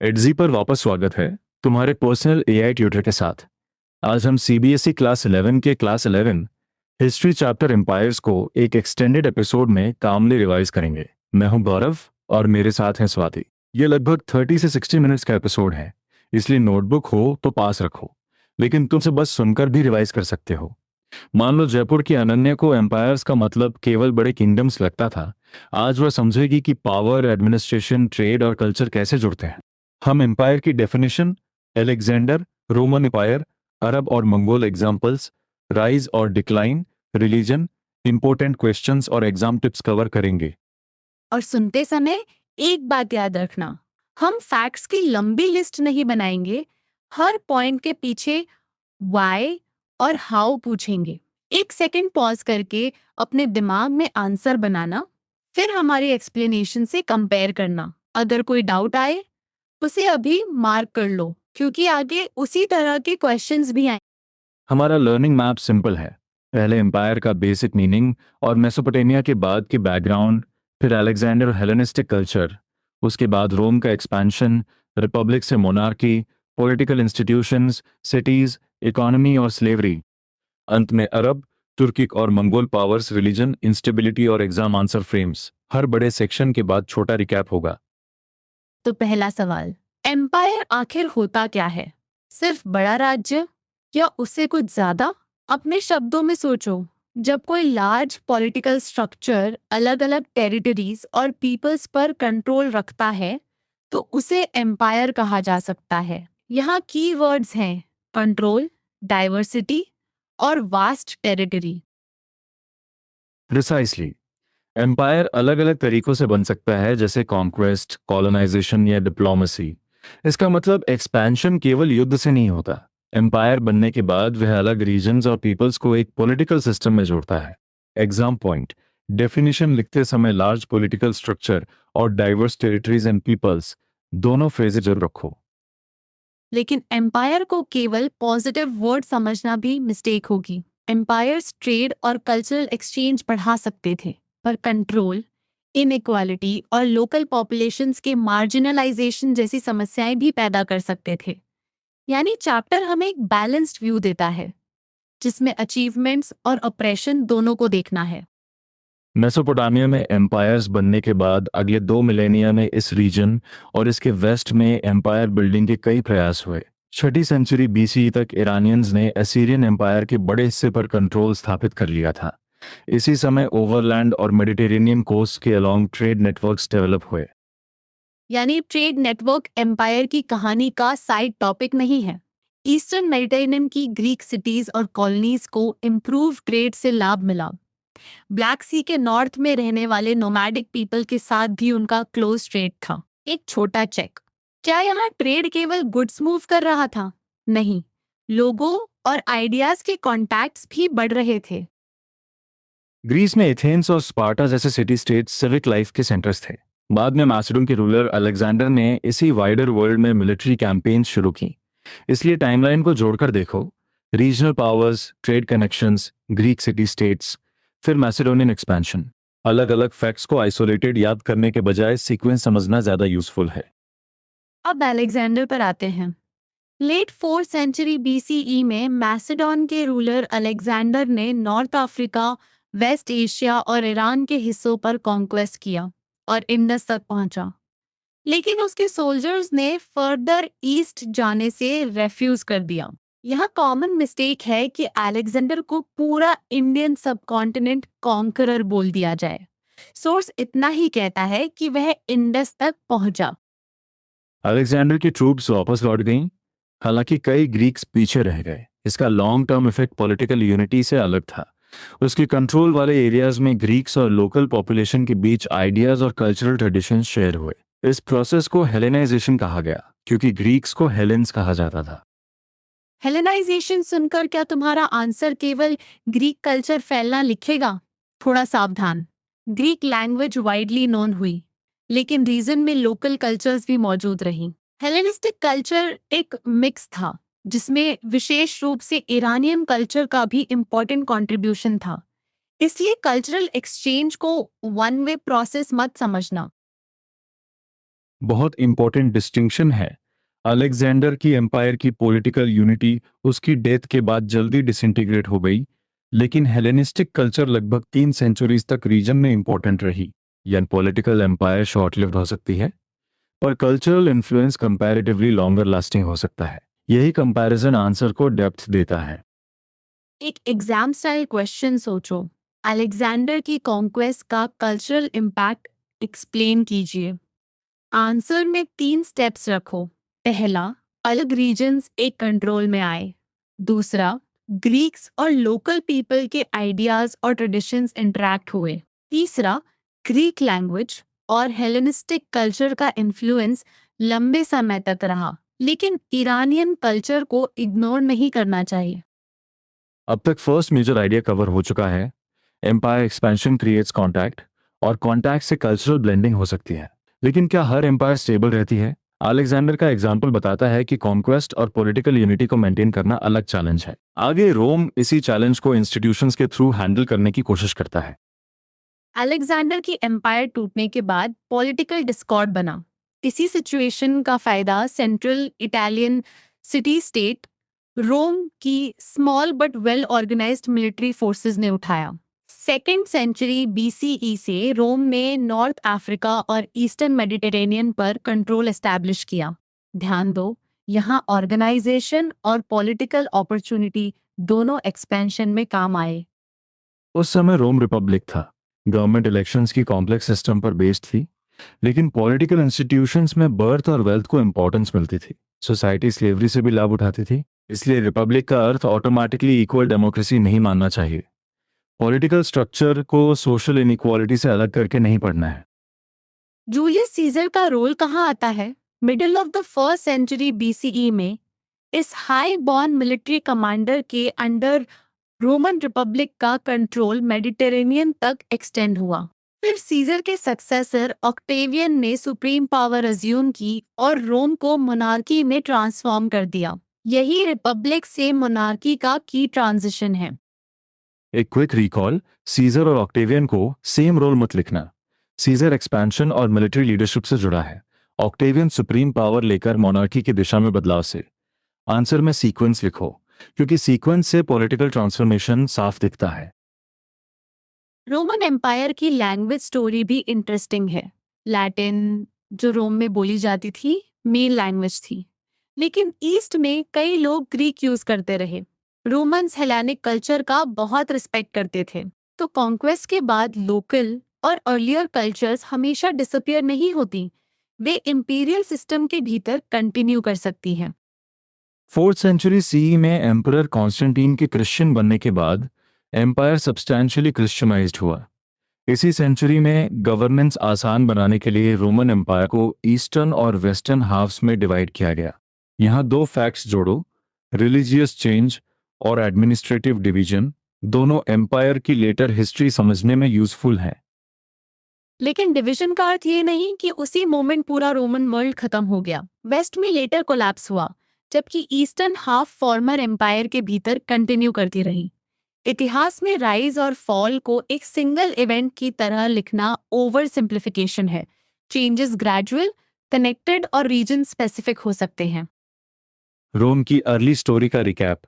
एडजी पर वापस स्वागत है, तुम्हारे पर्सनल एआई ट्यूटर के साथ। आज हम CBSE class 11 history chapter empires को एक एक्सटेंडेड एपिसोड में कामली रिवाइज करेंगे। मैं हूं गौरव और मेरे साथ हैं स्वाति। ये लगभग 30 से 60 मिनट्स का एपिसोड है, इसलिए नोटबुक हो तो पास रखो, लेकिन तुम से बस सुनकर भी रिवाइज कर सकते हो। मान लो जयपुर की अनन्या को एम्पायर्स का मतलब केवल बड़े किंगडम्स लगता था। आज वह समझेगी कि पावर, एडमिनिस्ट्रेशन, ट्रेड और कल्चर कैसे जुड़ते हैं। हम एम्पायर की डेफिनेशन, एलेक्जेंडर, रोमन एम्पायर, अरब और मंगोल एग्जाम्पल्स, राइज और डिक्लाइन, रिलीजन, इंपॉर्टेंट क्वेश्चंस और एग्जाम टिप्स कवर करेंगे। और सुनते समय एक बात याद रखना, हम फैक्ट्स की लंबी लिस्ट नहीं बनाएंगे। हर पॉइंट के पीछे व्हाई और हाउ पूछेंगे। एक सेकंड पॉज करके अपने दिमाग में आंसर बनाना, फिर हमारी एक्सप्लेनेशन से कंपेयर करना। अगर कोई डाउट आए उसे अभी मार्क कर लो, क्योंकि आगे उसी तरह के क्वेश्चंस भी आए। हमारा लर्निंग मैप सिंपल है। पहले एम्पायर का बेसिक मीनिंग और मेसोपोटामिया के बाद के बैकग्राउंड, फिर अलेक्जेंडर और हेलेनिस्टिक कल्चर, उसके बाद रोम का एक्सपेंशन, रिपब्लिक से monarchy, political institutions, cities, economy और स्लेवरी, अंत में अरब, तुर्किक और मंगोल पावर्स, रिलीजन, इंस्टेबिलिटी और एग्जाम आंसर फ्रेम्स। हर बड़े सेक्शन के बाद छोटा रिकैप होगा। तो पहला सवाल, एम्पायर आखिर होता क्या है? सिर्फ बड़ा राज्य या उससे कुछ ज्यादा? अपने शब्दों में सोचो। जब कोई लार्ज पॉलिटिकल स्ट्रक्चर अलग अलग टेरिटरीज और पीपल्स पर कंट्रोल रखता है तो उसे एम्पायर कहा जा सकता है। यहाँ की वर्ड्स हैं कंट्रोल, डाइवर्सिटी और वास्ट टेरिटरी। प्रिसाइसली, एम्पायर अलग अलग तरीकों से बन सकता है, जैसे कॉन्क्वेस्ट, कॉलोनाइजेशन या डिप्लोमेसी। इसका मतलब एक्सपेंशन केवल युद्ध से नहीं होता। एम्पायर बनने के बाद वह अलग रीजन्स और पीपल्स को एक पॉलिटिकल सिस्टम में जोड़ता है। एग्जाम पॉइंट, डेफिनेशन लिखते समय लार्ज पॉलिटिकल स्ट्रक्चर और डाइवर्स टेरिटरीज एंड पीपल्स दोनों फ्रेजेज जरूर रखो। लेकिन एम्पायर को केवल पॉजिटिव वर्ड समझना भी मिस्टेक होगी। एम्पायर्स ट्रेड और कल्चरल एक्सचेंज बढ़ा सकते थे, पर कंट्रोल, इनइक्वालिटी और लोकल पॉपुलेशंस के मार्जिनलाइजेशन जैसी समस्याएं भी पैदा कर सकते थे। यानी चैप्टर हमें एक बैलेंस्ड व्यू देता है, जिसमें अचीवमेंट्स और ऑपरेशन दोनों को देखना है। मेसोपोटामिया में एम्पायर्स बनने के बाद अगले 2 मिलेनिया में इस रीजन और इसके वेस्ट में एम्पायर बिल्डिंग के कई प्रयास हुए। 6ठी सेंचुरी बीसी तक ईरानियंस ने असीरियन एम्पायर के बड़े हिस्से पर कंट्रोल स्थापित कर लिया था। इसी समय ओवरलैंड और मेडिटेरेनियन कोस्ट के अलोंग ट्रेड नेटवर्क्स डेवलप हुए। यानी ट्रेड नेटवर्क एम्पायर की कहानी का साइड टॉपिक नहीं है। ईस्टर्न मेडिटेरेनियन की ग्रीक सिटीज और कॉलोनीज को इम्प्रूव ट्रेड से लाभ मिला। ब्लैक सी के नॉर्थ में रहने वाले नोमैडिक पीपल के साथ भी उनका क्लोज ट्रेड था। एक छोटा चेक, क्या यहाँ ट्रेड केवल गुड्स मूव कर रहा था? नहीं, लोगों और आइडियाज के कॉन्टैक्ट्स भी बढ़ रहे थे। ग्रीस में एथेंस और स्पार्टा जैसे सिटी स्टेट्स सिविक लाइफ के सेंटर्स थे। बाद में मैसिडोन के रूलर अलेक्जेंडर ने इसी वाइडर वर्ल्ड में मिलिट्री कैंपेन्स शुरू की। इसलिए टाइमलाइन को जोड़कर देखो, regional powers, trade connections, Greek city states, फिर मैसिडोनियन एक्सपेंशन। अलग अलग फैक्ट्स को आइसोलेटेड याद करने के बजाय सीक्वेंस समझना ज्यादा यूजफुल है। अब अलेक्जेंडर पर आते हैं। लेट 4th सेंचुरी बीसीई में मैसेडोन के रूलर अलेक्जेंडर ने नॉर्थ अफ्रीका, वेस्ट एशिया और ईरान के हिस्सों पर कॉन्क्वेस्ट किया और इंडस तक पहुंचा। लेकिन उसके सोल्जर्स ने फर्दर ईस्ट जाने से रेफ्यूज कर दिया। यह कॉमन मिस्टेक है कि अलेक्जेंडर को पूरा इंडियन सबकॉन्टिनेंट कॉन्करर बोल दिया जाए। सोर्स इतना ही कहता है कि वह इंडस तक पहुंचा। अलेक्जेंडर की ट्रूप्स वापस लौट गईं, हालांकि कई ग्रीक्स पीछे रह गए। इसका long term effect political unity से अलग था। उसके कंट्रोल वाले एरियाज में ग्रीक्स और लोकल पॉपुलेशन के बीच आइडियाज और कल्चरल ट्रेडिशंस शेयर हुए। इस प्रोसेस को हेलेनाइजेशन कहा गया, क्योंकि ग्रीक्स को हेलेंस कहा जाता था। हेलेनाइजेशन सुनकर क्या तुम्हारा आंसर केवल ग्रीक कल्चर फैलना लिखेगा? थोड़ा सावधान। ग्रीक लैंग्वेज वाइडली नोन हुई, लेकिन रीजन में लोकल कल्चर्स भी मौजूद रहीं। हेलेनिस्टिक कल्चर एक मिक्स था, जिसमें विशेष रूप से ईरानियन कल्चर का भी इम्पोर्टेंट कंट्रीब्यूशन था। इसलिए कल्चरल एक्सचेंज को वन वे प्रोसेस मत समझना। बहुत इंपॉर्टेंट डिस्टिंक्शन है। अलेक्जेंडर की एम्पायर की पॉलिटिकल यूनिटी उसकी डेथ के बाद जल्दी डिसइंटीग्रेट हो गई, लेकिन हेलेनिस्टिक कल्चर लगभग 3 सेंचुरीज तक रीजन में इंपॉर्टेंट रही। यानी पॉलिटिकल एम्पायर शॉर्ट लिव्ड हो सकती है, पर cultural influence comparatively longer lasting हो सकता है। यही कंपैरिजन आंसर को डेप्थ देता है। एक एग्जाम स्टाइल क्वेश्चन सोचो, अलेक्जेंडर की कॉन्क्वेस्ट का कल्चरल इम्पैक्ट एक्सप्लेन कीजिए। आंसर में 3 स्टेप्स रखो। पहला, अलग रीजन्स एक कंट्रोल में आए। दूसरा, ग्रीक्स और लोकल पीपल के आइडियाज और ट्रेडिशंस इंटरैक्ट हुए। तीसरा, ग्रीक लैंग्वेज और हेलेनिस्टिक कल्चर का इन्फ्लुएंस लंबे समय तक रहा, लेकिन ईरानियन कल्चर को इग्नोर नहीं करना चाहिए। अब तक फर्स्ट मेजर आइडिया कवर हो चुका है। एम्पायर एक्सपेंशन क्रिएट्स कॉन्टैक्ट, और कॉन्टैक्ट से कल्चरल ब्लेंडिंग हो सकती है। लेकिन क्या हर एम्पायर स्टेबल रहती है? अलेक्जेंडर का एग्जाम्पल बताता है कि कॉन्क्वेस्ट और पॉलिटिकल यूनिटी को मेंटेन करना अलग चैलेंज है। आगे रोम इसी चैलेंज को इंस्टीट्यूशंस के थ्रू हैंडल करने की कोशिश करता है। अलेक्जेंडर की एम्पायर टूटने के बाद पॉलिटिकल डिस्कॉर्ड बना। इसी सिचुएशन का फायदा central Italian city state Rome की small but well organised military forces ने उठाया। सेकेंड सेंचुरी बीसीई से रोम ने नॉर्थ अफ्रीका और ईस्टर्न मेडिटेरेनियन पर कंट्रोल एस्टैब्लिश किया। ध्यान दो, यहाँ ऑर्गेनाइजेशन और पॉलिटिकल अपॉर्चुनिटी दोनों एक्सपेंशन में काम आए। उस समय रोम रिपब्लिक था। गवर्नमेंट इलेक्शंस की कॉम्प्लेक्स सिस्टम पर बेस्ड थी, लेकिन पॉलिटिकल इंस्टीट्यूशंस में बर्थ और वेल्थ को इंपॉर्टेंस मिलती थी। सोसाइटी स्लेवरी से भी लाभ उठाती थी। इसलिए रिपब्लिक का अर्थ ऑटोमेटिकली इक्वल डेमोक्रेसी नहीं मानना चाहिए। पॉलिटिकल स्ट्रक्चर को सोशल इनइक्वालिटी से अलग करके नहीं पढ़ना है। जूलियस सीजर का रोल कहाँ आता है? Middle of the first century BCE में इस हाई बॉर्न मिलिट्री कमांडर के अंडर रोमन रिपब्लिक का कंट्रोल मेडिटेरेनियन तक एक्सटेंड हुआ। फिर सीजर के सक्सेसर ऑक्टेवियन ने सुप्रीम पावर अज्यूम की और रोम को मोनार्की में ट्रांसफॉर्म कर दिया। यही रिपब्लिक से मोनार्की का की ट्रांजिशन है। एक क्विक रिकॉल, सीजर और ऑक्टेवियन को सेम रोल मत लिखना। सीजर एक्सपेंशन और मिलिट्री लीडरशिप से जुड़ा है, ऑक्टेवियन सुप्रीम पावर लेकर मोनार्की की दिशा में बदलाव से। आंसर में सीक्वेंस लिखो, क्योंकि सीक्वेंस से पॉलिटिकल ट्रांसफॉर्मेशन साफ दिखता है। रोमन एम्पायर की लैंग्वेज स्टोरी भी इंटरेस्टिंग है। लैटिन, जो रोम में बोली जाती थी, मेन लैंग्वेज थी, लेकिन ईस्ट में कई लोग ग्रीक यूज करते रहे। रोमन्स हेलेनिक कल्चर का बहुत रिस्पेक्ट करते थे, तो कॉन्क्वेस्ट के बाद लोकल और अर्लियर कल्चर्स हमेशा डिसअपियर नहीं होती। वे इंपीरियल सिस्टम के भीतर कंटिन्यू कर सकती हैं। फोर्थ सेंचुरी सीई में एम्परर कॉन्स्टेंटीन के क्रिश्चियन बनने के बाद एम्पायर सब्सटैंशियली क्रिश्चियनाइज्ड हुआ। इसी सेंचुरी में गवर्नेंस आसान बनाने के लिए रोमन एम्पायर को ईस्टर्न और वेस्टर्न हाफ्स में डिवाइड किया गया। यहाँ दो फैक्ट्स जोड़ो, रिलीजियस चेंज और एडमिनिस्ट्रेटिव डिवीजन, दोनों एम्पायर की लेटर हिस्ट्री समझने में यूजफुल हैं। लेकिन डिवीजन का अर्थ ये नहीं कि उसी मोमेंट पूरा रोमन वर्ल्ड खत्म हो गया। वेस्ट में लेटर कोलैप्स हुआ, जबकि ईस्टर्न हाफ फॉर्मर एम्पायर के भीतर कंटिन्यू करती रही। इतिहास में राइज और फॉल को एक सिंगल इवेंट की तरह लिखना ओवर सिंप्लिफिकेशन है। चेंजेस ग्रेजुअल, कनेक्टेड और रीजन स्पेसिफिक हो सकते हैं। रोम की अर्ली स्टोरी का रिकैप।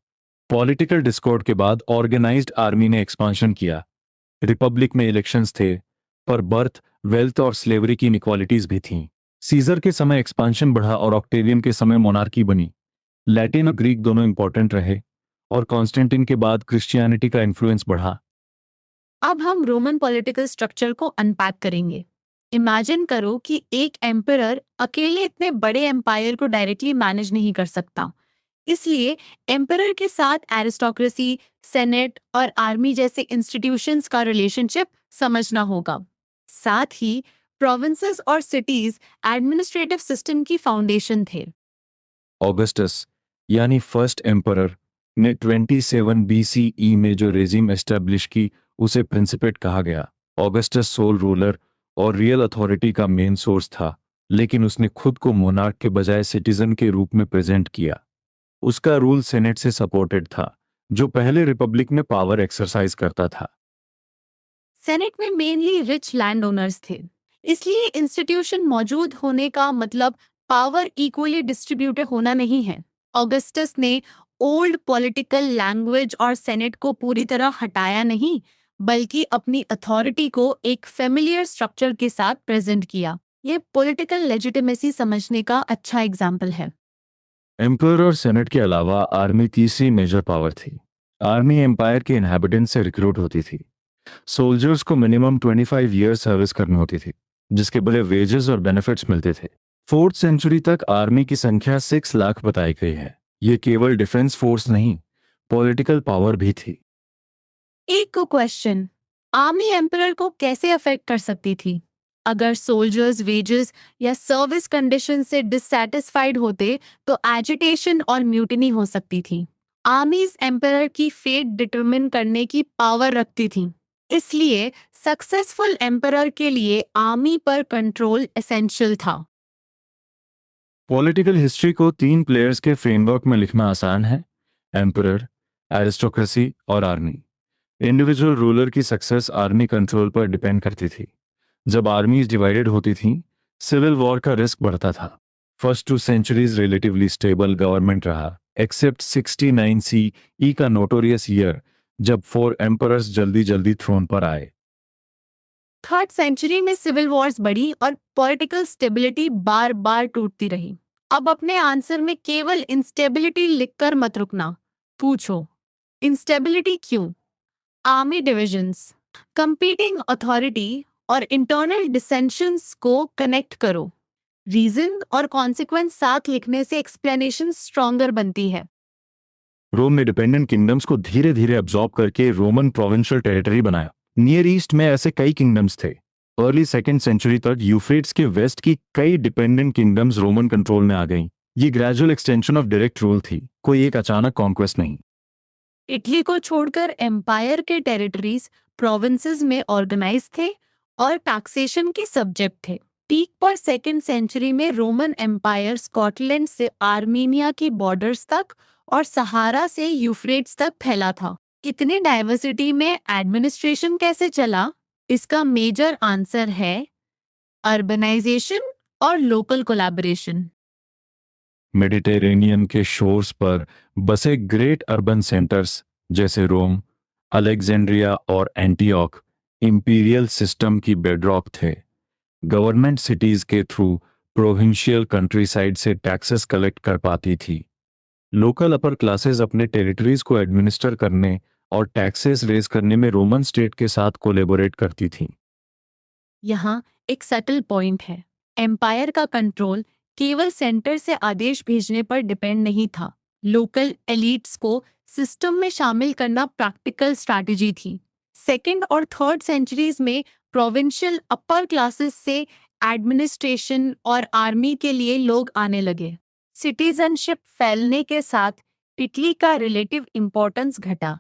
पॉलिटिकल डिस्कॉर्ड के बाद ऑर्गेनाइज्ड आर्मी ने एक्सपांशन किया। रिपब्लिक में इलेक्शंस थे, पर बर्थ, वेल्थ और स्लेवरी की इनइक्वालिटीज भी थीं। सीजर के समय एक्सपांशन बढ़ा और ऑक्टेवियन के समय मोनार्की बनी। लैटिन और ग्रीक दोनों इंपॉर्टेंट रहे, और कॉन्स्टेंटिन के बाद क्रिश्चियनिटी का इन्फ्लुएंस बढ़ा। अब हम रोमन पॉलिटिकल स्ट्रक्चर को अनपैक करेंगे। इमेजिन करो कि एक एम्परर अकेले इतने बड़े एम्पायर को डायरेक्टली मैनेज नहीं कर सकता। इसलिए एम्परर के साथ एरिस्टोक्रेसी, सेनेट और आर्मी जैसे इंस्टीट्यूशंस का रिलेशनशिप समझना होगा। साथ ही प्रोविंसेस और सिटीज एडमिनिस्ट्रेटिव सिस्टम की फाउंडेशन थे। ऑगस्टस यानी फर्स्ट एम्परर ने 27 बीसीई में जो रेजिम एस्टेब्लिश की उसे प्रिंसिपेट कहा गया। ऑगस्टस सोल रूलर और रियल अथॉरिटी का मेन सोर्स था, लेकिन उसने खुद को मोनार्क के बजाय सिटीजन के रूप में प्रेजेंट किया। उसका रूल सेनेट से सपोर्टेड था, जो पहले रिपब्लिक में पावर एक्सरसाइज करता था। सेनेट में मेनली रिच लैंड ओनर्स थे। इसलिए इंस्टीट्यूशन मौजूद होने का मतलब पावर इक्वली डिस्ट्रीब्यूटेड होना नहीं है। ऑगस्टस ने ओल्ड पॉलिटिकल लैंग्वेज और सेनेट को पूरी तरह हटाया नहीं, बल्कि अपनी अथॉरिटी को एक फेमिलियर स्ट्रक्चर के साथ प्रेजेंट किया। ये पॉलिटिकल लेजिटिमेसी समझने का अच्छा एग्जाम्पल है। एम्पायर और सेनेट के अलावा आर्मी तीसरी मेजर पावर थी। आर्मी एम्पायर के इनहैबिटेंट से रिक्रूट होती थी। सोल्जर्स को मिनिमम 25 ईयर्स सर्विस करनी होती थी, जिसके बड़े वेजेस और बेनिफिट्स मिलते थे। 4th सेंचुरी तक आर्मी की संख्या 6 लाख बताई गई है। ये केवल डिफेंस फोर्स नहीं, पॉलिटिकल पावर भी थी। एक क्वेश्चन, आर्मी एम्परर को कैसे अफेक्ट कर सकती थी? अगर सोल्जर्स वेजेस या सर्विस कंडीशन से डिससैटिस्फाइड होते तो एजिटेशन और म्यूटिनी हो सकती थी। आर्मीज एम्परर की फेट डिटरमिन करने की पावर रखती थी। इसलिए सक्सेसफुल एम्परर के लिए आर्मी पर कंट्रोल एसेंशियल था। पॉलिटिकल हिस्ट्री को 3 प्लेयर्स के फ्रेमवर्क में लिखना आसान है: एम्परर, एरिस्टोक्रेसी और आर्मी। इंडिविजुअल रूलर की सक्सेस आर्मी कंट्रोल पर डिपेंड करती थी। जब आर्मीज डिवाइडेड होती थीं, सिविल वॉर का रिस्क बढ़ता था। First 2 centuries relatively stable government रहा, एक्सेप्ट 69 CE का नोटोरियस ईयर, जब 4 एम्परर्स जल्दी जल्दी थ्रोन पर आए। थर्ड सेंचुरी में सिविल वॉर्स बढ़ी और पॉलिटिकल स्टेबिलिटी बार बार टूटती रही। अब अपने आंसर में केवल इंस्टेबिलिटी लिखकर मत रुकना, पूछो इंस्टेबिलिटी क्यों? आर्मी डिविजन्स, कंपीटिंग अथॉरिटी और इंटरनल डिसेंशंस को कनेक्ट करो। रीजन और कॉन्सिक्वेंस साथ लिखने से एक्सप्लेनेशन स्ट्रॉन्गर बनती है। रोम ने डिपेंडेंट किंगडम्स को धीरे धीरे अब्सॉर्ब करके रोमन प्रोविंशियल टेरिटरी बनाया। नियर ईस्ट में ऐसे कई किंगडम्स थे। अर्ली 2nd सेंचुरी तक यूफ्रेट्स के वेस्ट की कई डिपेंडेंट किंगडम्स रोमन कंट्रोल में आ गईं। ये gradual extension of direct rule थी, कोई एक अचानक कॉन्क्वेस्ट नहीं। इटली को छोड़कर एम्पायर के टेरिटरीज प्रोविंसेस में ऑर्गेनाइज थे और टैक्सेशन के सब्जेक्ट थे। पीक पर 2nd सेंचुरी में रोमन एम्पायर स्कॉटलैंड से आर्मीनिया की बॉर्डर्स तक और सहारा से यूफ्रेट्स तक फैला था। इतनी डाइवर्सिटी में एडमिनिस्ट्रेशन कैसे चला? इसका मेजर आंसर है अर्बनाइजेशन और लोकल कोलैबोरेशन। मेडिटेरेनियन के शोर्स पर बसे ग्रेट अर्बन सेंटर्स जैसे रोम, अलेक्जेंड्रिया और एंटीओक इंपीरियल सिस्टम की बेडरॉक थे। गवर्नमेंट सिटीज के थ्रू प्रोविंशियल कंट्रीसाइड से टैक्सेस कलेक्ट कर पाती थी। लोकल अपर क्लासेस अपने टेरिटरीज को एडमिनिस्टर करने और टैक्सेस रेज करने में रोमन स्टेट के साथ कोलेबोरेट करती थीं। यहाँ एक सटल पॉइंट है। एम्पायर का कंट्रोल केवल सेंटर से आदेश भेजने पर डिपेंड नहीं था। लोकल एलिट्स को सिस्टम में शामिल करना प्रैक्टिकल स्ट्रैटेजी थी। 2nd और 3rd सेंचुरीज में प्रोविंशियल अपर क्लासेस से एडमिनिस्ट्रेशन और आर्मी के लिए लोग आने लगे। सिटीजनशिप फैलने के साथ इटली का रिलेटिव इंपॉर्टेंस घटा।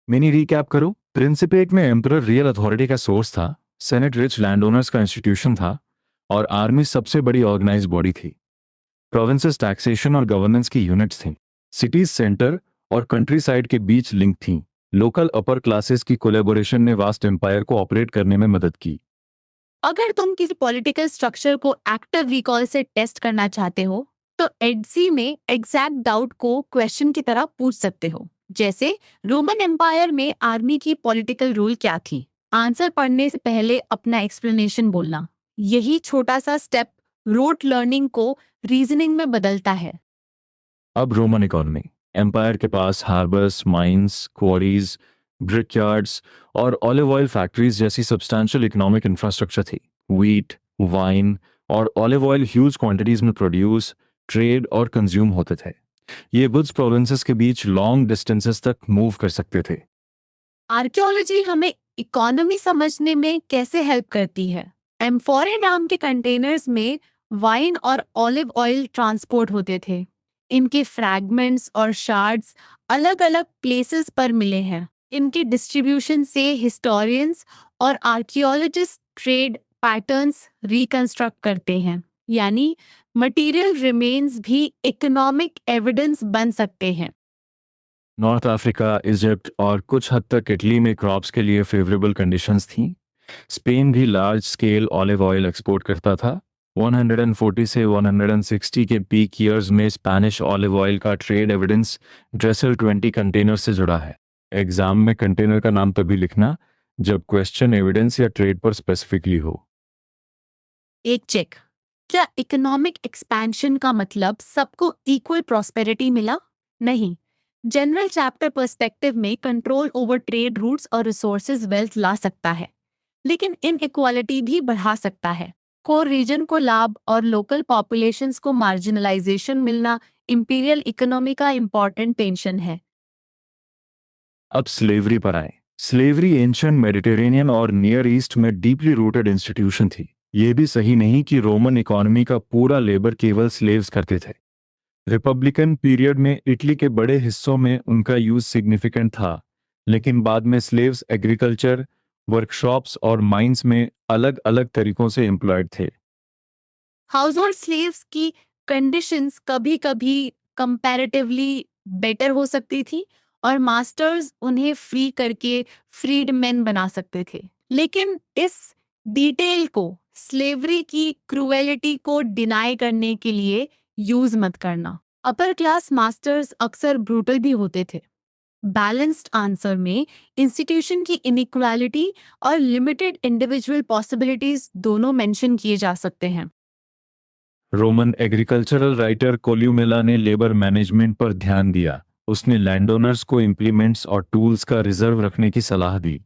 मिनी रिकैप करो। प्रिंसिपेट में एम्परर रियल अथॉरिटी का सोर्स था, सेनेट रिच लैंड ओनर्स का इंस्टीट्यूशन था और आर्मी सबसे बड़ी ऑर्गेनाइज्ड बॉडी थी। प्रोविंसेस टैक्सेशन और गवर्नेंस की यूनिट्स थीं। सिटीज सेंटर और कंट्री साइड के बीच लिंक थीं। लोकल अपर क्लासेस की कोलेबोरेशन ने वास्ट एम्पायर को ऑपरेट करने में मदद की। अगर तुम किसी पॉलिटिकल स्ट्रक्चर को एक्टिव रिकॉल से टेस्ट करना चाहते हो तो एडसी में एग्जैक्ट डाउट को क्वेश्चन की तरह पूछ सकते हो, जैसे रोमन एम्पायर में आर्मी की पॉलिटिकल रूल क्या थी? आंसर पढ़ने से पहले अपना एक्सप्लेनेशन बोलना। यही छोटा सा स्टेप रोट लर्निंग को रीजनिंग में बदलता है। अब रोमन इकोनॉमी। एम्पायर के पास हार्बर्स, माइंस, क्वारीज, ब्रिकयार्ड्स और ऑलिव ऑयल फैक्ट्रीज जैसी सब्सटैंशियल इकोनॉमिक इंफ्रास्ट्रक्चर थी। व्हीट, वाइन और ऑलिव ऑयल ह्यूज क्वांटिटीज में प्रोड्यूस, ट्रेड और कंज्यूम होते थे। ये गुड्स प्रोविंसेस के बीच लॉन्ग डिस्टेंसेस तक मूव कर सकते थे। आर्कियोलॉजी हमें इकोनॉमी समझने में कैसे हेल्प करती है? एम्फोरे नाम के कंटेनर्स में वाइन और ऑलिव ऑयल ट्रांसपोर्ट होते थे। इनके फ्रैगमेंट्स और शार्ड्स अलग अलग प्लेसेस पर मिले हैं। इनकी डिस्ट्रीब्यूशन से हिस्टोरियंस और आर्कियोलॉजिस्ट ट्रेड पैटर्न्स रिकंस्ट्रक्ट करते हैं, यानी मटेरियल रिमेन्स भी इकोनॉमिक एविडेंस बन सकते हैं। नॉर्थ अफ्रीका, इजिप्ट और कुछ हद तक इटली में क्रॉप्स के लिए फेवरेबल कंडीशंस थीं। स्पेन भी large scale olive oil export करता था। 140 से 160 के पीक ईयर्स में स्पैनिश ऑलिव ऑयल का ट्रेड एविडेंस ड्रेसल 20 कंटेनर से जुड़ा है। एग्जाम में कंटेनर का नाम तभी लिखना जब क्वेश्चन एविडेंस या ट्रेड पर स्पेसिफिकली हो। एक चेक। क्या इकोनॉमिक एक्सपेंशन का मतलब सबको इक्वल प्रॉस्पेरिटी मिला? नहीं। जनरल चैप्टर पर्सपेक्टिव में कंट्रोल ओवर ट्रेड रूट्स और रिसोर्सेज वेल्थ ला सकता है, लेकिन इनइक्वालिटी भी बढ़ा सकता है। कोर रीजन को लाभ और लोकल पॉपुलेशंस को मार्जिनलाइजेशन मिलना इंपीरियल इकोनॉमी का इम्पॉर्टेंट टेंशन है। अब स्लेवरी पर आए। स्लेवरी एंशियंट मेडिटेरेनियन और नियर ईस्ट में डीपली रूटेड इंस्टीट्यूशन थी। यह भी सही नहीं कि रोमन इकोनॉमी का पूरा लेबर केवल स्लेव्स करते थे। रिपब्लिकन पीरियड में इटली के बड़े हिस्सों में उनका यूज सिग्निफिकेंट था, लेकिन बाद में स्लेव्स एग्रीकल्चर, वर्कशॉप्स और माइंस में अलग अलग तरीकों से एम्प्लॉयड थे। हाउस होल्ड स्लेव्स की कंडीशंस कभी कभी कंपैरेटिवली बेटर हो सकती थी और मास्टर्स उन्हें फ्री करके फ्रीडमैन बना सकते थे। लेकिन इस डिटेल को स्लेवरी की क्रूएलिटी को डिनाई करने के लिए यूज मत करना। अपर क्लास मास्टर्स अक्सर ब्रूटल भी होते थे। बैलेंस्ड आंसर में इंस्टीट्यूशन की इनइक्वालिटी और लिमिटेड इंडिविजुअल पॉसिबिलिटीज दोनों मेंशन किए जा सकते हैं। रोमन एग्रीकल्चरल राइटर कोल्यूमेला ने लेबर मैनेजमेंट पर ध्यान दिया। उसने लैंडओनर्स को इम्प्लीमेंट्स और टूल्स का रिजर्व रखने की सलाह दी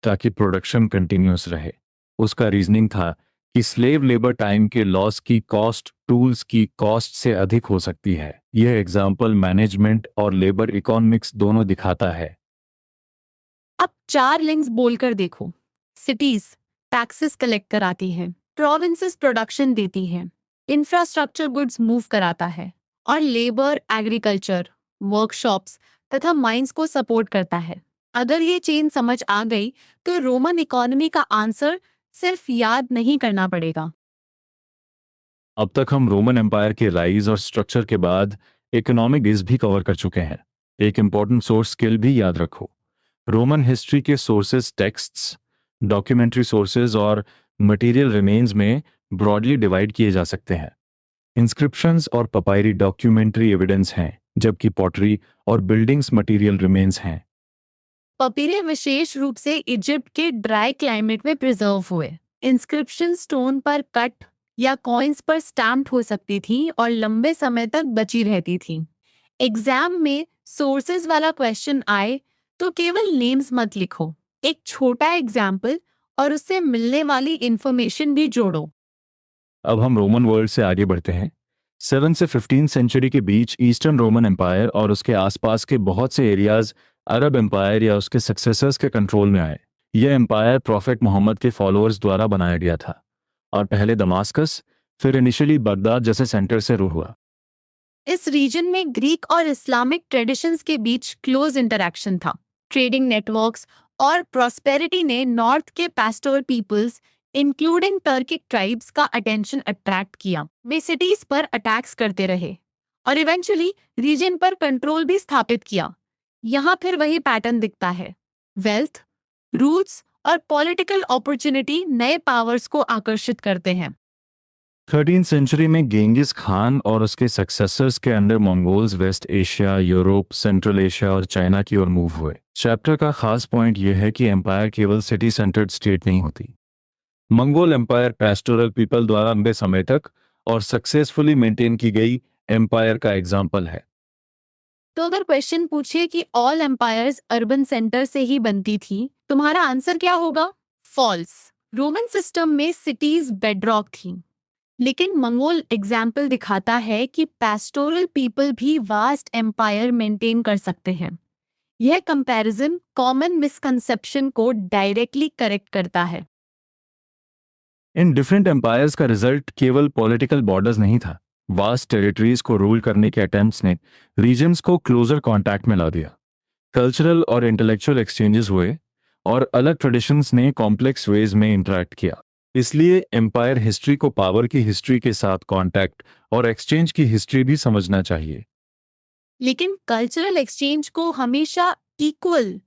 ताकि प्रोडक्शन कंटिन्यूस रहे। उसका रीजनिंग था कि स्लेव लेबर टाइम के लॉस की कॉस्ट टूल्स की कॉस्ट से अधिक हो सकती है। यह एग्जाम्पल मैनेजमेंट और लेबर इकोनॉमिक्स दोनों दिखाता है। अब 4 लिंक्स बोलकर देखो। सिटीज टैक्सेस कलेक्ट कराती है, प्रोविंसेस प्रोडक्शन देती है, इंफ्रास्ट्रक्चर गुड्स मूव कराता है और लेबर एग्रीकल्चर, वर्कशॉप्स तथा माइंस को सपोर्ट करता है। अगर ये चेन समझ आ गई तो रोमन इकोनॉमी का आंसर सिर्फ याद नहीं करना पड़ेगा। अब तक हम रोमन एम्पायर के राइज और स्ट्रक्चर के बाद इकोनॉमिक डिज भी कवर कर चुके हैं। एक इंपॉर्टेंट सोर्स स्किल भी याद रखो। रोमन हिस्ट्री के सोर्सेज टेक्स्ट्स, डॉक्यूमेंट्री सोर्सेज और मटेरियल रिमेन्स में ब्रॉडली डिवाइड किए जा सकते हैं। इंस्क्रिप्शंस और पपायरी डॉक्यूमेंट्री एविडेंस हैं, जबकि पॉटरी और बिल्डिंग्स मटेरियल रिमेन्स हैं। पपीरे विशेष रूप से इजिप्ट के ड्राई क्लाइमेट में प्रिजर्व हुए। इंस्क्रिप्शन स्टोन पर कट या कॉइन्स पर स्टैम्प्ड हो सकती थी और लंबे समय तक बची रहती थी। एग्जाम में सोर्सेज वाला क्वेश्चन आए तो केवल नेम्स मत लिखो, एक छोटा एग्जाम्पल और उससे मिलने वाली इंफॉर्मेशन भी जोड़ो। अब हम रोमन वर्ल्ड से आगे बढ़ते हैं। 7 से 15 सेंचुरी के बीच ईस्टर्न रोमन एम्पायर और उसके आसपास के बहुत से एरियाज अरब एम्पायर या उसके सक्सेसर्स के कंट्रोल में आए। यह एम्पायर प्रॉफेट मोहम्मद के फॉलोअर्स द्वारा बनाया गया था और पहले दमास्कस, फिर इनिशियली बगदाद जैसे सेंटर से रूल हुआ। इस रीजन में ग्रीक और इस्लामिक ट्रेडिशंस के बीच क्लोज इंटरैक्शन था। ट्रेडिंग नेटवर्क्स और प्रॉस्पेरिटी ने नॉर्थ के पैस्टोर पीपल्स इंक्लूडिंग टर्किक ट्राइब्स का अटेंशन अट्रैक्ट किया। वे सिटीज पर अटैक्स करते रहे और इवेंचुअली रीजन पर कंट्रोल भी स्थापित किया। यहाँ फिर वही पैटर्न दिखता है। वेल्थ, रूट्स और पॉलिटिकल अपॉर्चुनिटी नए पावर्स को आकर्षित करते हैं। 13 सेंचुरी में गेंगिस खान और उसके सक्सेसर्स के under Mongols west Asia, Europe, central Asia और चाइना की ओर मूव हुए। चैप्टर का खास पॉइंट यह है कि एम्पायर केवल सिटी सेंटर्ड स्टेट नहीं होती। मंगोल एम्पायर पैस्टोरल पीपल द्वारा लंबे समय तक और सक्सेसफुली मेंटेन की गई एम्पायर का एग्जाम्पल है। तो अगर क्वेश्चन पूछे कि ऑल एम्पायर्स अर्बन सेंटर से ही बनती थी, तुम्हारा आंसर क्या होगा? फॉल्स। रोमन सिस्टम में सिटीज बेडरॉक थी, लेकिन मंगोल एग्जाम्पल दिखाता है कि पैस्टोरल पीपल भी वास्ट एम्पायर मेंटेन कर सकते हैं। यह कंपैरिजन कॉमन मिसकंसेप्शन को डायरेक्टली करेक्ट करता है। इन डिफरेंट एम्पायर्स का रिजल्ट केवल पॉलिटिकल बॉर्डर्स नहीं था। वास्ट टेरिटरीज को रूल करने के अटेम्प्ट्स ने रीजन्स को क्लोजर कांटेक्ट में ला दिया। कल्चरल और इंटेलेक्चुअल एक्सचेंजेस हुए और अलग ट्रेडिशंस ने कॉम्प्लेक्स वेज में इंटरेक्ट किया। इसलिए एम्पायर हिस्ट्री को पावर की हिस्ट्री के साथ कांटेक्ट और एक्सचेंज की हिस्ट्री भी समझना चाहिए। लेकिन कल्चरल एक्सचेंज को हमेशा इक्वल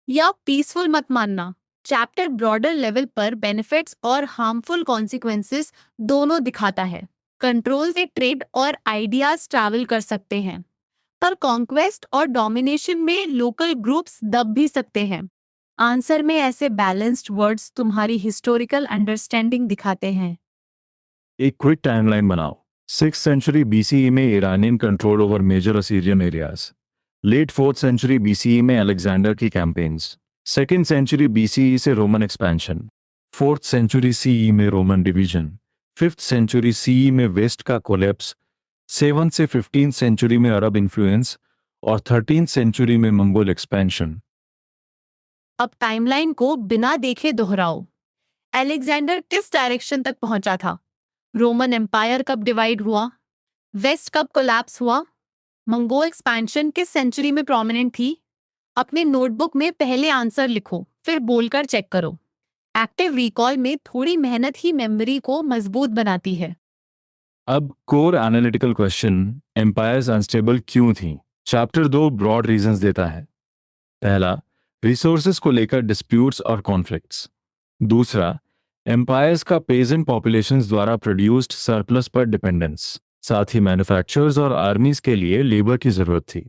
या पीसफुल मत मानना। चैप्टर ब्रॉडर लेवल पर बेनिफिट्स और हार्मफुल कॉन्सिक्वेंसेस दोनों दिखाता है। कंट्रोल से ट्रेड और आइडियाज ट्रैवल कर सकते हैं, पर कॉन्क्वेस्ट और डोमिनेशन में लोकल ग्रुप्स दब भी सकते हैं। आंसर में ऐसे बैलेंस्ड वर्ड्स तुम्हारी हिस्टोरिकल अंडरस्टैंडिंग दिखाते हैं। एक क्विक टाइमलाइन बनाओ। 6th सेंचुरी बीसीई में Iranian control over major Assyrian areas. Late 4th century BCE में अलेक्जेंडर की कैंपेन्स। 2nd सेंचुरी बीसीई से Roman expansion. 4th century CE में Roman division. 5th century CE में वेस्ट का collapse. 7th से 15th century में अरब influence और 13th century में मंगोल एक्सपेंशन। अब टाइमलाइन को बिना देखे दोहराओ। अलेक्जेंडर किस डायरेक्शन तक पहुंचा था? रोमन एम्पायर कब डिवाइड हुआ? वेस्ट कब कोलैप्स हुआ? मंगोल एक्सपेंशन किस सेंचुरी में प्रोमिनेंट थी? अपने नोटबुक में पहले आंसर लिखो, फिर बोलकर चेक करो। एक्टिव रिकॉल में थोड़ी मेहनत ही मेमोरी को मजबूत बनाती है। अब core analytical question, empires unstable क्यों थी? चैप्टर 2 ब्रॉड रीजंस देता है। पहला, रिसोर्सेज को लेकर डिस्प्यूट्स और कॉन्फ्लिक्ट्स। दूसरा, एम्पायर्स का पेजेंट पॉपुलेशंस द्वारा प्रोड्यूस्ड सरप्लस पर डिपेंडेंस। साथ ही मैन्युफैक्चरर्स और आर्मीज के लिए लेबर की जरूरत थी,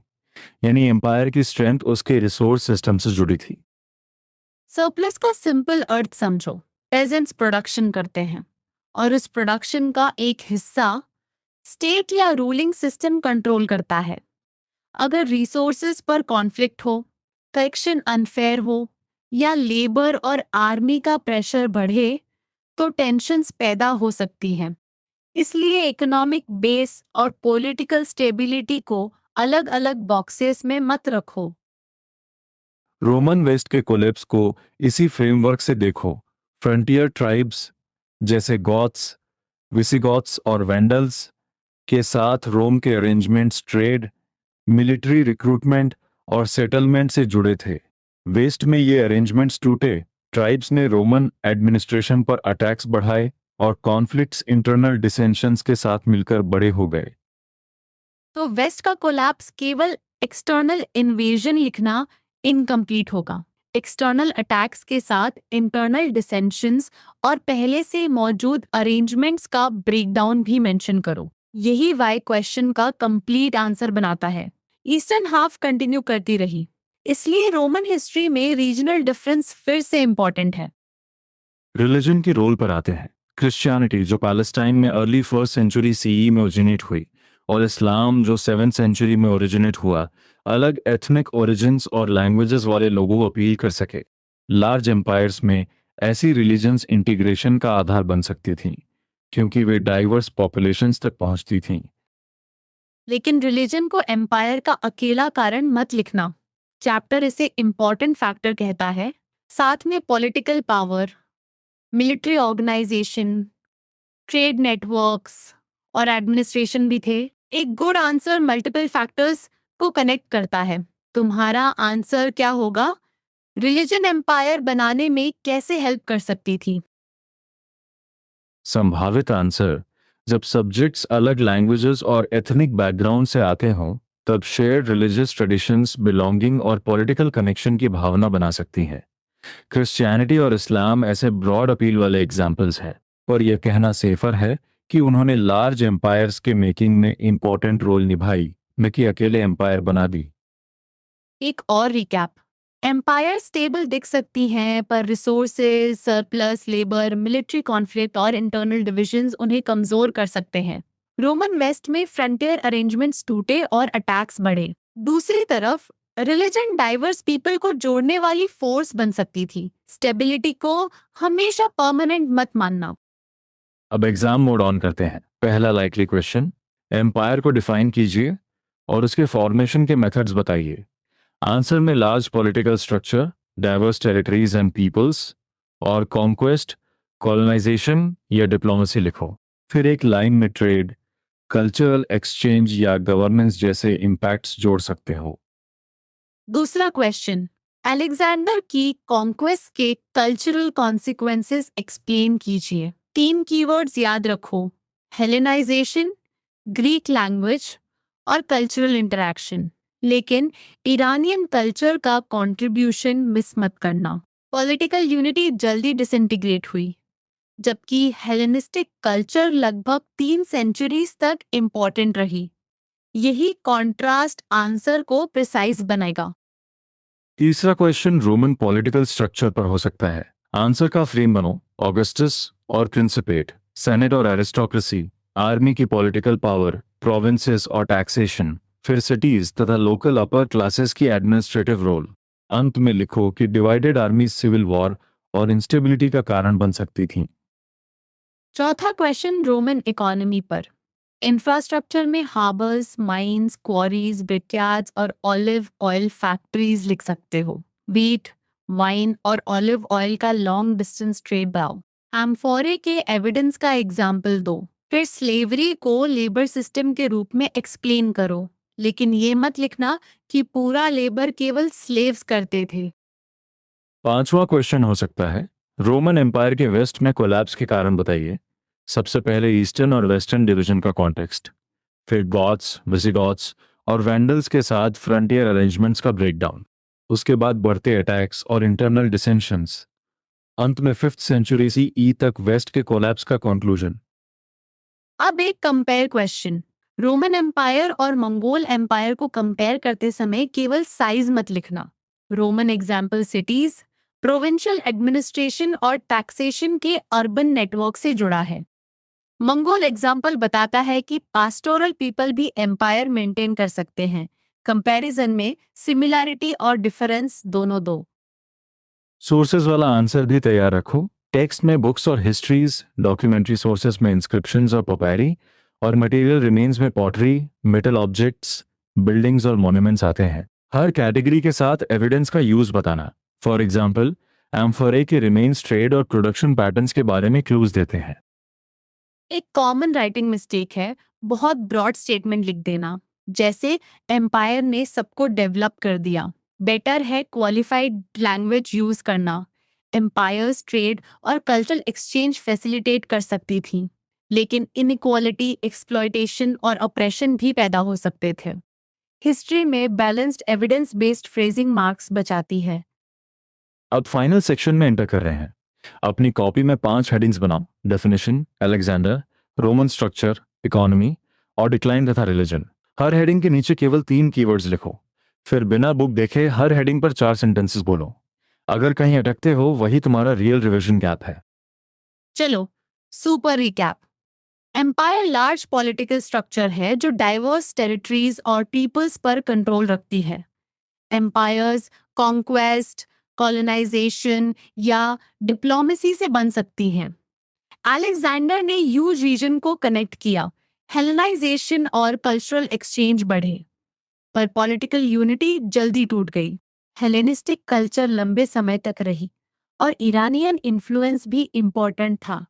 यानी एम्पायर की स्ट्रेंथ उसके रिसोर्स सिस्टम से जुड़ी थी। सरप्लस का सिंपल अर्थ समझो। पेजेंट्स प्रोडक्शन करते हैं और इस प्रोडक्शन का एक हिस्सा स्टेट या रूलिंग सिस्टम कंट्रोल करता है। अगर रिसोर्सेज पर कॉन्फ्लिक्ट हो, कलेक्शन अनफेयर हो या लेबर और आर्मी का प्रेशर बढ़े तो टेंशन्स पैदा हो सकती हैं। इसलिए इकोनॉमिक बेस और पॉलिटिकल स्टेबिलिटी को अलग अलग बॉक्सेस में मत रखो। रोमन वेस्ट के कोलैप्स को इसी फ्रेमवर्क से देखो। फ्रंटियर ट्राइब्स जैसे गॉथ्स, विसिगॉथ्स और वेंडल्स के साथ रोम के अरेंजमेंट्स ट्रेड, मिलिट्री रिक्रूटमेंट और सेटलमेंट से जुड़े थे। वेस्ट में ये अरेंजमेंट्स टूटे, ट्राइब्स ने रोमन एडमिनिस्ट्रेशन पर अटैक्स बढ़ाए और कॉन्फ्लिक्ट्स इंटरनल डिसेंशंस के साथ मिलकर बड़े हो गए। तो वेस्ट का कोलैप्स केवल एक्सटर्नल इन्वेजन लिखना इनकम्प्लीट होगा। एक्सटर्नल अटैक्स के साथ इंटरनल डिसेंशंस और पहले से मौजूद अरेंजमेंट्स का ब्रेकडाउन भी मेंशन करो। यही वाई क्वेश्चन का कंप्लीट आंसर बनाता है। ईस्टर्न हाफ कंटिन्यू करती रही, इसलिए रोमन हिस्ट्री में रीजनल डिफरेंस फिर से इंपॉर्टेंट है। रिलीजन के रोल पर आते हैं। क्रिश्चियनिटी जो पैलेस्टाइन में अर्ली 1st सेंचुरी सीई में ओरिजिनेट हुई और इस्लाम जो 7th सेंचुरी में ओरिजिनेट हुआ, अलग एथनिक ओरिजिन्स और लैंग्वेजेस वाले लोगों को अपील कर सके। लार्ज एम्पायर्स में ऐसी रिलीजन्स इंटीग्रेशन का आधार बन सकती थीं, क्योंकि वे डाइवर्स पॉपुलेशंस तक पहुंचती थीं। लेकिन रिलीजन को एम्पायर का अकेला कारण मत लिखना। चैप्टर इसे इम्पॉर्टेंट फैक्टर कहता है। साथ में political power, military organisation, trade networks और एडमिनिस्ट्रेशन भी थे। एक गुड आंसर मल्टीपल फैक्टर्स को कनेक्ट करता है। तुम्हारा आंसर क्या होगा? रिलीजन एम्पायर बनाने में कैसे हेल्प कर सकती थी? संभावित आंसर, जब सब्जेक्ट्स अलग लैंग्वेजेस और एथनिक बैकग्राउंड से आते हों, तब शेयर्ड रिलीजियस ट्रेडिशंस, बिलोंगिंग और पॉलिटिकल कनेक्शन की भावना बना सकती हैं। क्रिश्चियनिटी और इस्लाम ऐसे ब्रॉड अपील वाले एग्जाम्पल्स हैं, पर यह कहना सेफर है कि उन्होंने लार्ज एम्पायर्स के मेकिंग में इंपॉर्टेंट रोल निभाई, न कि अकेले एम्पायर बना दी। एक और रिकैप। एम्पायर स्टेबल दिख सकती हैं, पर resources, surplus, labour, military conflict और इंटरनल डिविजन्स उन्हें कमजोर कर सकते हैं। रोमन वेस्ट में फ्रंटियर अरेंजमेंट्स टूटे और अटैक्स बढ़े। दूसरी तरफ रिलीजन डाइवर्स पीपल को जोड़ने वाली फोर्स बन सकती थी। स्टेबिलिटी को हमेशा परमानेंट मत मानना। अब एग्जाम मोड ऑन करते हैं। पहला लाइकली क्वेश्चन, एम्पायर को डिफाइन कीजिए और उसके फॉर्मेशन के मेथड्स बताइए। आंसर में large political structure, diverse territories and peoples और कॉन्क्वेस्ट, कॉलोनाइजेशन या डिप्लोमेसी लिखो। फिर एक लाइन में ट्रेड, कल्चरल एक्सचेंज या गवर्नेंस जैसे इम्पैक्ट्स जोड़ सकते हो। दूसरा क्वेश्चन, अलेक्जेंडर की कॉन्क्वेस्ट के कल्चरल कॉन्सिक्वेंसेस एक्सप्लेन कीजिए। 3 कीवर्ड्स याद रखो: हेलेनाइजेशन, ग्रीक लैंग्वेज और कल्चरल इंटरैक्शन। लेकिन ईरानियन कल्चर का कंट्रीब्यूशन मिस मत करना। पॉलिटिकल यूनिटी जल्दी डिसइंटीग्रेट हुई, जबकि हेलेनिस्टिक कल्चर लगभग 3 सेंचुरीज तक इम्पॉर्टेंट रही। यही कॉन्ट्रास्ट आंसर को प्रिसाइज बनाएगा। तीसरा क्वेश्चन रोमन पॉलिटिकल स्ट्रक्चर पर हो सकता है। आंसर का फ्रेम बनो। ऑगस्टस और प्रिंसिपेट, सेनेट और एरिस्टोक्रेसी, आर्मी की पॉलिटिकल पावर, प्रोविंसेस और टैक्सेशन, फिर सिटीज तथा लोकल अपर क्लासेस की एडमिनिस्ट्रेटिव रोल। अंत में लिखो कि डिवाइडेड आर्मी सिविल वॉर और इंस्टेबिलिटी का कारण बन सकती थी। चौथा क्वेश्चन रोमन इकोनॉमी पर। इंफ्रास्ट्रक्चर में हार्बर्स, माइंस, क्वारीज, ब्रिकयार्ड्स और ऑलिव ऑयल फैक्ट्रीज लिख सकते हो। व्हीट, वाइन और ऑलिव ऑयल का लॉन्ग डिस्टेंस ट्रेड बढ़ाओ। एम्फोरे के एविडेंस का एग्जाम्पल दो। फिर स्लेवरी को लेबर सिस्टम के रूप में एक्सप्लेन करो, लेकिन ये मत लिखना कि पूरा लेबर केवल स्लेव्स करते थे। पांचवा क्वेश्चन हो सकता है रोमन एम्पायर के वेस्ट में कोलैप्स के कारण बताइए। सबसे पहले ईस्टर्न और वेस्टर्न डिवीजन का कॉन्टेक्स्ट, फिर गॉथ्स, विजिगॉथ्स और वैंडल्स के साथ फ्रंटियर अरेंजमेंट्स का ब्रेकडाउन, उसके बाद बढ़ते अटैक्स और इंटरनल डिसेंशंस, अंत में 5th सेंचुरी CE तक वेस्ट के कोलैप्स का कंक्लूजन। अब एक कंपेयर क्वेश्चन। रोमन एम्पायर और मंगोल एम्पायर को कंपेयर करते समय केवल साइज मत लिखना। Roman example cities, provincial administration और टैक्सेशन के अर्बन नेटवर्क से जुड़ा है। मंगोल एग्जाम्पल बताता है कि पास्टोरल पीपल भी एम्पायर मेंटेन कर सकते हैं। कंपैरिजन में सिमिलैरिटी और डिफरेंस दोनों दो। सोर्सेज वाला आंसर भी तैयार रखो। टेक्स्ट में बुक्स और हिस्ट्रीज, डॉक्यूमेंट्री सोर्सेज में इंस्क्रिप्शंस और पोपैरी, और मटेरियल रिमेन्स में पॉटरी, मेटल ऑब्जेक्ट्स, बिल्डिंग्स और मॉन्यूमेंट्स आते हैं। हर कैटेगरी के साथ एविडेंस का यूज बताना। फॉर एग्जाम्पल, एम्फोरे के रिमेन्स ट्रेड और प्रोडक्शन पैटर्न्स के बारे में क्लूज देते हैं। एक कॉमन राइटिंग मिस्टेक है बहुत ब्रॉड स्टेटमेंट लिख देना, जैसे एम्पायर ने सबको डेवलप कर दिया। बेटर है क्वालिफाइड लैंग्वेज यूज करना। एम्पायर्स ट्रेड और कल्चरल एक्सचेंज फैसिलिटेट कर सकती थी, लेकिन इनइक्वालिटी, एक्सप्लॉयटेशन और ऑपरेशन भी पैदा हो सकते थे। हिस्ट्री में balanced evidence based phrasing marks बचाती है। अब फाइनल सेक्शन में एंटर कर रहे हैं। अपनी कॉपी में 5 हेडिंग्स बनाओ। Definition, Alexander, Roman structure, economy और डिक्लाइन तथा रिलीजन। हर हेडिंग के नीचे केवल 3 कीवर्ड्स लिखो। फिर बिना बुक देखे हर हेडिंग पर 4 सेंटेंसेस बोलो। अगर कहीं अटकते हो वही तुम्हारा रियल रिवीजन गैप है। चलो super recap. Empire large political structure है जो डाइवर्स टेरिटरीज और पीपल्स पर कंट्रोल रखती है। एम्पायर्स कॉन्क्वेस्ट, कॉलोनाइजेशन या डिप्लोमेसी से बन सकती हैं। अलेक्जेंडर ने ह्यूज रीजन को कनेक्ट किया, हेलेनाइजेशन और कल्चरल एक्सचेंज बढ़े, पर पॉलिटिकल यूनिटी जल्दी टूट गई। हेलेनिस्टिक कल्चर लंबे समय तक रही और ईरानियन इन्फ्लुएंस भी इम्पोर्टेंट था।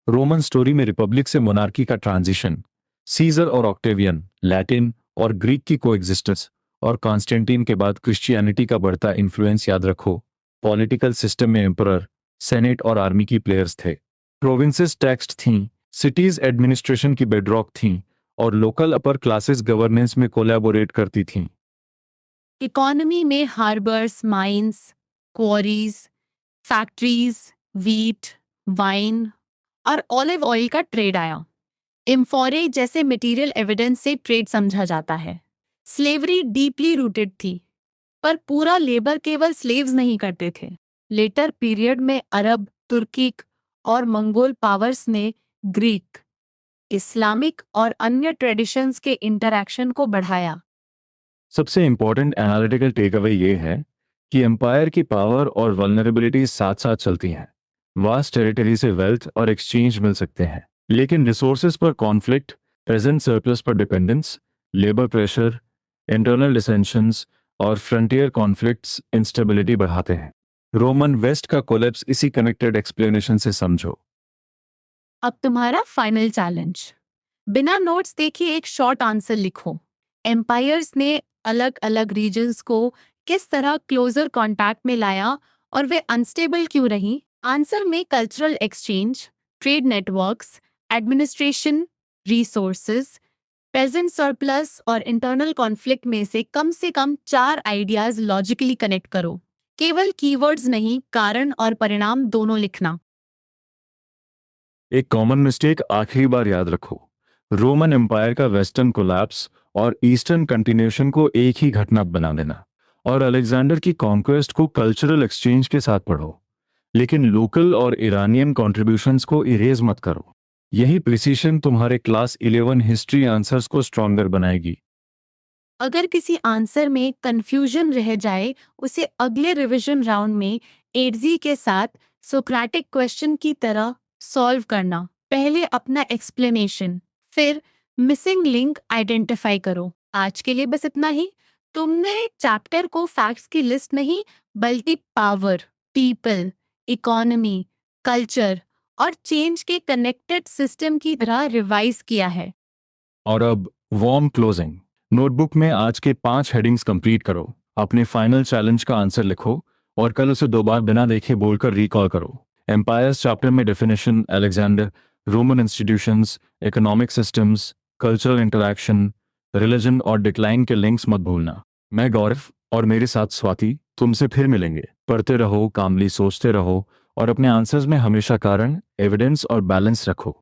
रोमन स्टोरी में रिपब्लिक से मोनार्की का ट्रांजिशन, सीजर और ऑक्टेवियन, लैटिन और ग्रीक की कोएग्जिस्टेंस और कॉन्स्टेंटीन के बाद क्रिश्चियनिटी का बढ़ता इन्फ्लुएंस याद रखो। पॉलिटिकल सिस्टम में एम्परर, सेनेट और आर्मी की प्लेयर्स थे। प्रोविंसेस टैक्स्ड थीं, सिटीज एडमिनिस्ट्रेशन की बेडरॉक थीं और लोकल अपर क्लासेस गवर्नेंस में कोलैबोरेट करती थीं। इकोनॉमी में harbours, mines, queries, factories, wheat, wine और ऑलिव ऑयल का ट्रेड आया। इम्फोरे जैसे मटेरियल एविडेंस से ट्रेड समझा जाता है। स्लेवरी डीपली रूटेड थी, पर पूरा लेबर केवल स्लेव्स नहीं करते थे। लेटर पीरियड में अरब, तुर्किक और मंगोल पावर्स ने ग्रीक, इस्लामिक और अन्य ट्रेडिशंस के इंटरैक्शन को बढ़ाया। सबसे इंपॉर्टेंट एनालिटिकल टेकअवे ये है कि एम्पायर की पावर और वल्नरेबिलिटी साथ साथ चलती हैं। वास्ट टेरिटरी से वेल्थ और एक्सचेंज मिल सकते हैं, लेकिन रिसोर्सेज पर कॉन्फ्लिक्ट, प्रेजेंट सरप्लस पर डिपेंडेंस, लेबर प्रेशर, इंटरनल डिसेंशंस और फ्रंटियर कॉन्फ्लिक्ट्स इंस्टेबिलिटी बढ़ाते हैं। रोमन वेस्ट का कोलैप्स इसी कनेक्टेड एक्सप्लेनेशन से समझो। अब तुम्हारा फाइनल चैलेंज। बिना नोट्स देखे एक शॉर्ट आंसर लिखो। एम्पायर्स ने अलग अलग रीजन्स को किस तरह क्लोजर कॉन्टैक्ट में लाया और वे अनस्टेबल क्यों रही? आंसर में cultural exchange, trade networks, administration, resources, peasant surplus और इंटरनल कॉन्फ्लिक्ट में से कम 4 आइडियाज लॉजिकली कनेक्ट करो। केवल कीवर्ड्स नहीं, कारण और परिणाम दोनों लिखना। एक कॉमन मिस्टेक आखिरी बार याद रखो, रोमन एम्पायर का वेस्टर्न कोलैप्स और ईस्टर्न कंटिन्यूएशन को एक ही घटना बना देना, और अलेक्जेंडर की कॉन्क्वेस्ट को कल्चरल एक्सचेंज के साथ पढ़ो, लेकिन लोकल और ईरानियन कॉन्ट्रीब्यूशंस को इरेज मत करो। यही प्रिसीशन तुम्हारे क्लास 11 हिस्ट्री आंसर्स को स्ट्रॉन्गर बनाएगी। अगर किसी आंसर में कंफ्यूजन रह जाए, उसे अगले रिवीजन राउंड में एडजी के साथ सोक्रेटिक क्वेश्चन की तरह सॉल्व करना। पहले अपना एक्सप्लेनेशन, फिर मिसिंग लिंक आइडेंटिफाई करो। आज के लिए बस इतना ही। तुमने चैप्टर को फैक्ट्स की लिस्ट नहीं, बल्कि पावर, पीपल, इकोनॉमी, कल्चर और चेंज के कनेक्टेड सिस्टम की तरह रिवाइज किया है। और अब वार्म क्लोजिंग। नोटबुक में आज के 5 हेडिंग्स कंप्लीट करो, अपने फाइनल चैलेंज का आंसर लिखो और कल उसे 2 बार बिना देखे बोलकर रिकॉल करो। एम्पायर्स चैप्टर में definition, Alexander, Roman institutions, economic systems, cultural interaction, religion और डिक्लाइन के लिंक्स मत भूलना। मैं गौरव और मेरे साथ स्वाति तुमसे फिर मिलेंगे। पढ़ते रहो, कामली सोचते रहो और अपने आंसर्स में हमेशा कारण, एविडेंस और बैलेंस रखो।